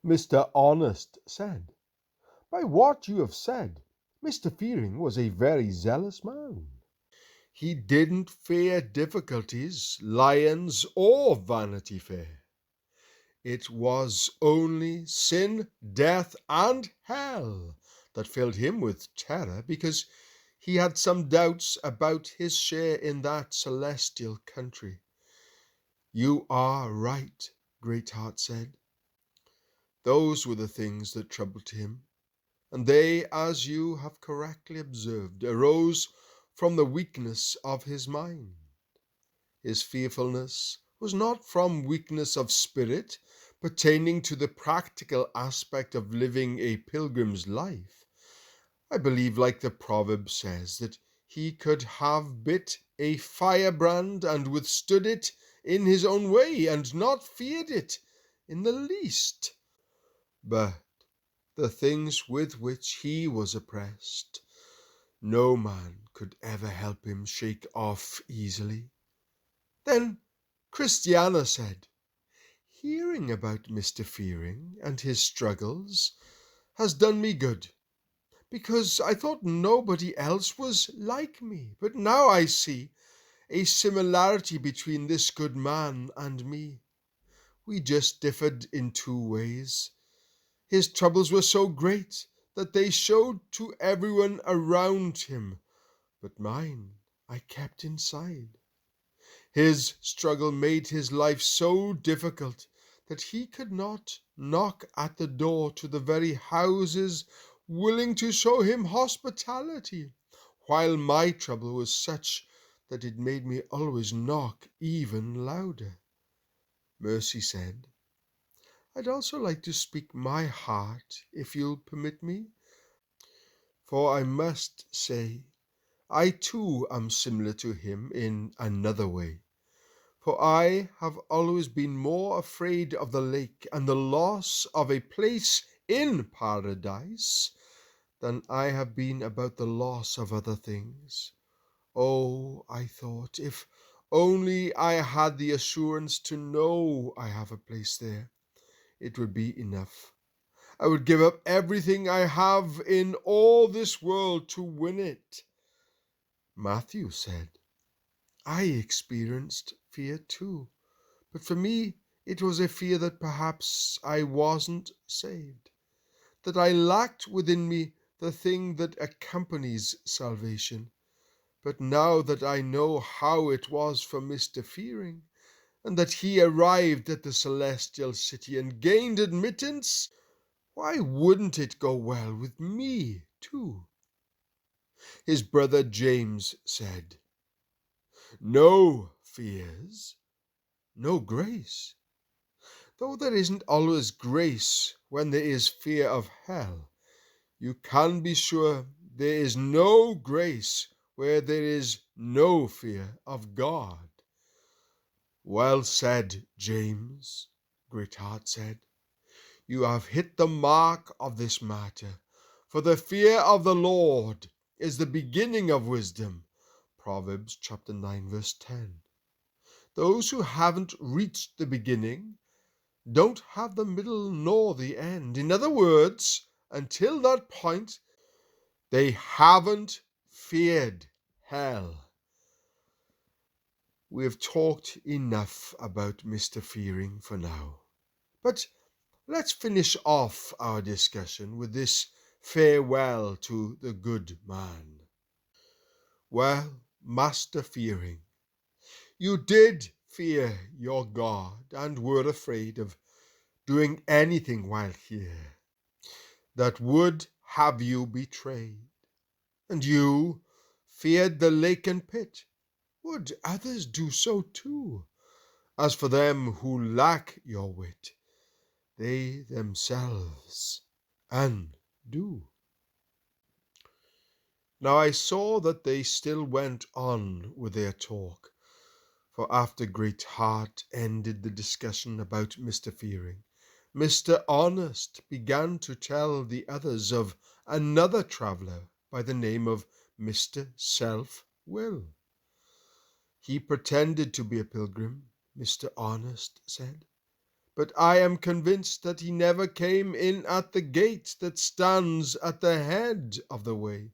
Mr. Honest said, "By what you have said, Mr. Fearing was a very zealous man. He didn't fear difficulties, lions, or Vanity Fair. It was only sin, death, and hell that filled him with terror, because he had some doubts about his share in that celestial country." "You are right," Greatheart said. "Those were the things that troubled him, and they, as you have correctly observed, arose from the weakness of his mind. His fearfulness was not from weakness of spirit pertaining to the practical aspect of living a pilgrim's life. I believe, like the proverb says, that he could have bit a firebrand and withstood it in his own way, and not feared it in the least. But the things with which he was oppressed, no man could ever help him shake off easily." Then Christiana said, "Hearing about Mr. Fearing and his struggles has done me good, because I thought nobody else was like me. But now I see a similarity between this good man and me. We just differed in two ways. His troubles were so great that they showed to everyone around him, but mine I kept inside. His struggle made his life so difficult that he could not knock at the door to the very houses willing to show him hospitality, while my trouble was such that it made me always knock even louder." Mercy said, "I'd also like to speak my heart, if you'll permit me, for I must say I too am similar to him in another way. For I have always been more afraid of the lake and the loss of a place in paradise than I have been about the loss of other things. Oh, I thought, if only I had the assurance to know I have a place there, it would be enough. I would give up everything I have in all this world to win it." Matthew said, "I experienced fear too, but for me it was a fear that perhaps I wasn't saved, that I lacked within me the thing that accompanies salvation. But now that I know how it was for Mr. Fearing, and that he arrived at the celestial city and gained admittance, why wouldn't it go well with me too?" His brother James said, "No fears, no grace. Though there isn't always grace when there is fear of hell, you can be sure there is no grace where there is no fear of God." "Well said, James," Greatheart said. "You have hit the mark of this matter, for the fear of the Lord is the beginning of wisdom." Proverbs chapter 9, verse 10. Those who haven't reached the beginning don't have the middle nor the end. In other words, until that point, they haven't feared hell. We have talked enough about Mr. Fearing for now, but let's finish off our discussion with this farewell to the good man. "Well, Master Fearing, you did fear your God and were afraid of doing anything while here that would have you betrayed. And you feared the lake and pit. Would others do so too? As for them who lack your wit, they themselves undo." Now I saw that they still went on with their talk, for after Greatheart ended the discussion about Mr. Fearing, Mr. Honest began to tell the others of another traveller by the name of Mr. Self-Will. He pretended to be a pilgrim, Mr. Honest said, but I am convinced that he never came in at the gate that stands at the head of the way.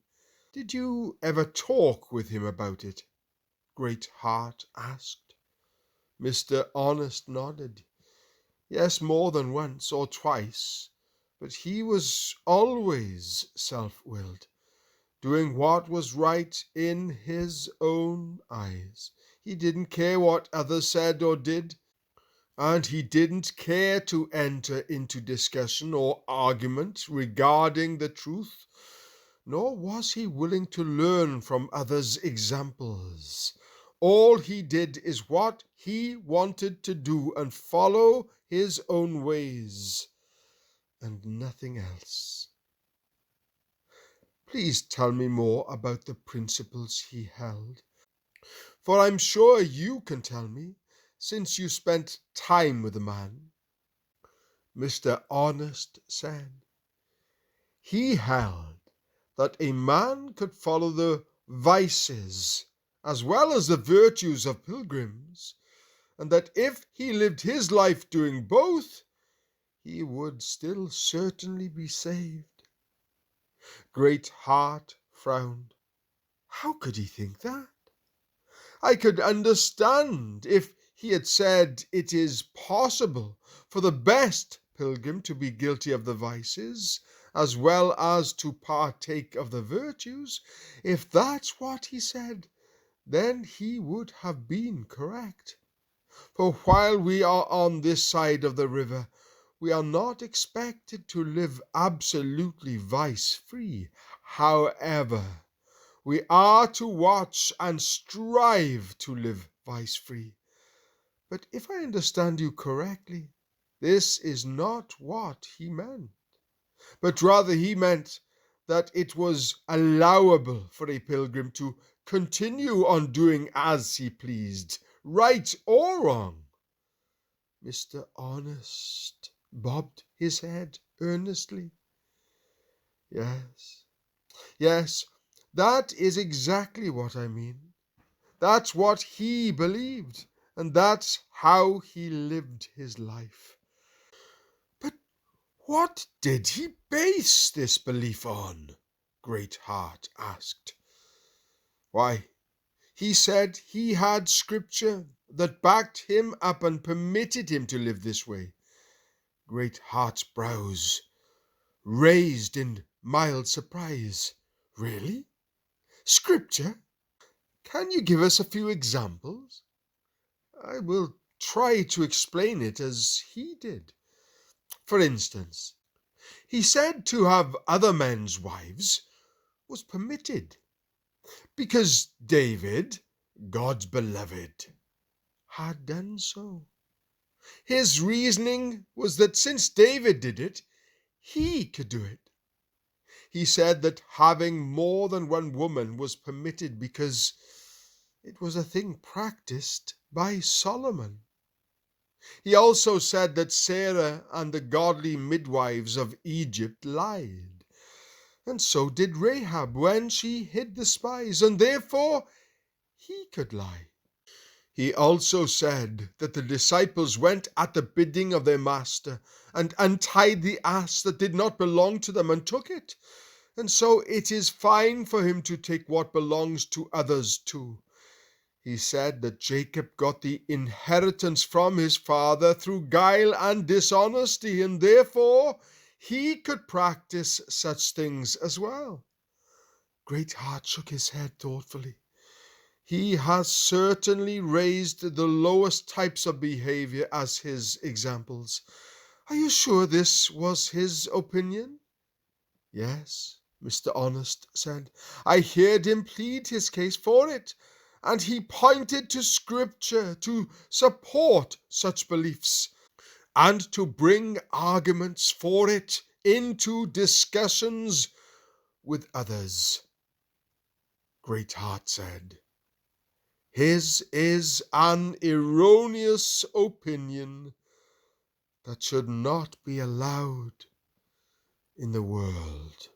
Did you ever talk with him about it?" Greatheart asked. Mr. Honest nodded. "Yes, more than once or twice, but he was always self-willed, doing what was right in his own eyes. He didn't care what others said or did, and he didn't care to enter into discussion or argument regarding the truth, nor was he willing to learn from others' examples. All he did is what he wanted to do and follow his own ways, and nothing else." "Please tell me more about the principles he held, for I'm sure you can tell me, since you spent time with the man." Mr. Honest said, "He held that a man could follow the vices as well as the virtues of pilgrims, and that if he lived his life doing both, he would still certainly be saved." Greatheart frowned. How could he think that? I could understand if he had said it is possible for the best pilgrim to be guilty of the vices as well as to partake of the virtues. If that's what he said, then he would have been correct. For while we are on this side of the river, we are not expected to live absolutely vice-free. However, we are to watch and strive to live vice-free. But if I understand you correctly, this is not what he meant, but rather he meant that it was allowable for a pilgrim to continue on doing as he pleased, right or wrong. Mr. Honest bobbed his head earnestly. Yes, that is exactly what I mean. That's what he believed, and that's how he lived his life. But what did he base this belief on? Greatheart asked. Why, he said he had scripture that backed him up and permitted him to live this way. Greatheart's brows raised in mild surprise. Really? Scripture? Can you give us a few examples? I will try to explain it as he did. For instance, he said to have other men's wives was permitted because David, God's beloved, had done so. His reasoning was that since David did it, he could do it. He said that having more than one woman was permitted because it was a thing practiced by Solomon. He also said that Sarah and the godly midwives of Egypt lied, and so did Rahab when she hid the spies, and therefore he could lie. He also said that the disciples went at the bidding of their master and untied the ass that did not belong to them and took it, and so it is fine for him to take what belongs to others too. He said that Jacob got the inheritance from his father through guile and dishonesty, and therefore he could practice such things as well. Greatheart shook his head thoughtfully. He has certainly raised the lowest types of behavior as his examples. Are you sure this was his opinion? Yes, Mr. Honest said. I heard him plead his case for it, and he pointed to Scripture to support such beliefs and to bring arguments for it into discussions with others. Greatheart said, his is an erroneous opinion that should not be allowed in the world.